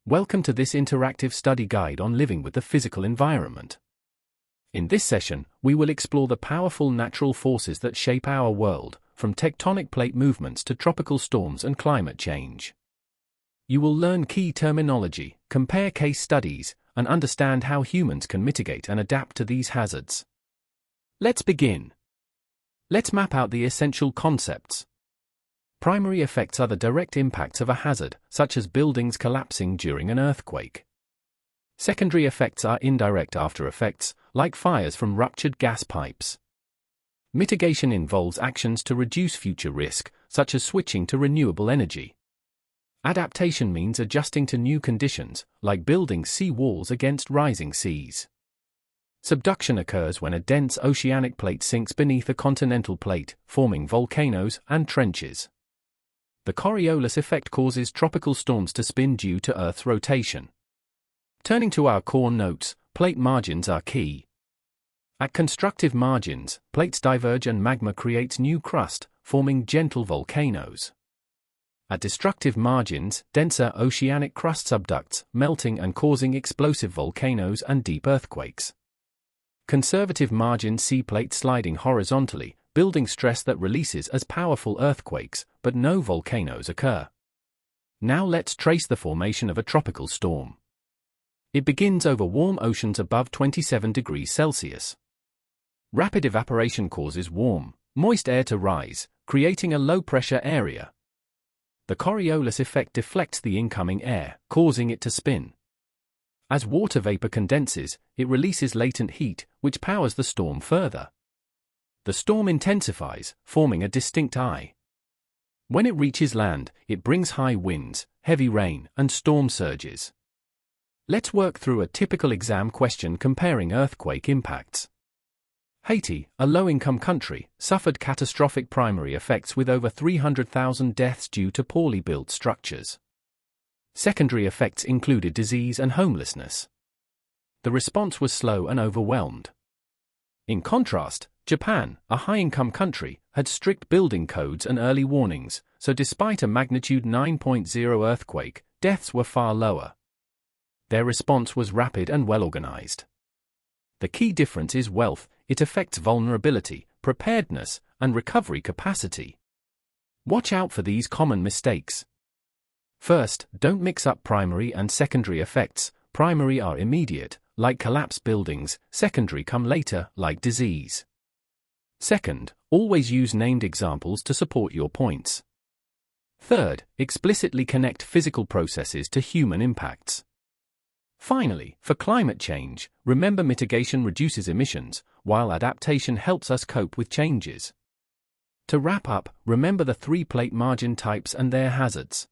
Welcome to this interactive study guide on living with the physical environment. In this session, we will explore the powerful natural forces that shape our world, from tectonic plate movements to tropical storms and climate change. You will learn key terminology, compare case studies, and understand how humans can mitigate and adapt to these hazards. Let's begin. Let's map out the essential concepts. Primary effects are the direct impacts of a hazard, such as buildings collapsing during an earthquake. Secondary effects are indirect after effects, like fires from ruptured gas pipes. Mitigation involves actions to reduce future risk, such as switching to renewable energy. Adaptation means adjusting to new conditions, like building sea walls against rising seas. Subduction occurs when a dense oceanic plate sinks beneath a continental plate, forming volcanoes and trenches. The Coriolis effect causes tropical storms to spin due to Earth's rotation. Turning to our core notes, plate margins are key. At constructive margins, plates diverge and magma creates new crust, forming gentle volcanoes. At destructive margins, denser oceanic crust subducts, melting and causing explosive volcanoes and deep earthquakes. Conservative margins see plates sliding horizontally, building stress that releases as powerful earthquakes, but no volcanoes occur. Now let's trace the formation of a tropical storm. It begins over warm oceans above 27 degrees Celsius. Rapid evaporation causes warm, moist air to rise, creating a low-pressure area. The Coriolis effect deflects the incoming air, causing it to spin. As water vapor condenses, it releases latent heat, which powers the storm further. The storm intensifies, forming a distinct eye. When it reaches land, it brings high winds, heavy rain, and storm surges. Let's work through a typical exam question comparing earthquake impacts. Haiti, a low-income country, suffered catastrophic primary effects with over 300,000 deaths due to poorly built structures. Secondary effects included disease and homelessness. The response was slow and overwhelmed. In contrast, Japan, a high-income country, had strict building codes and early warnings, so despite a magnitude 9.0 earthquake, deaths were far lower. Their response was rapid and well-organized. The key difference is wealth. It affects vulnerability, preparedness, and recovery capacity. Watch out for these common mistakes. First, don't mix up primary and secondary effects. Primary are immediate, like collapsed buildings; secondary come later, like disease. Second, always use named examples to support your points. Third, explicitly connect physical processes to human impacts. Finally, for climate change, remember mitigation reduces emissions, while adaptation helps us cope with changes. To wrap up, remember the three plate margin types and their hazards.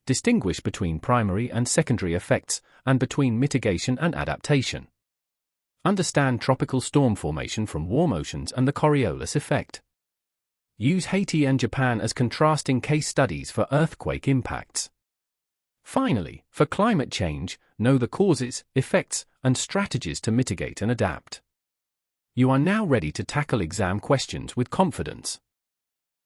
Distinguish between primary and secondary effects, and between mitigation and adaptation. Understand tropical storm formation from warm oceans and the Coriolis effect. Use Haiti and Japan as contrasting case studies for earthquake impacts. Finally, for climate change, know the causes, effects, and strategies to mitigate and adapt. You are now ready to tackle exam questions with confidence.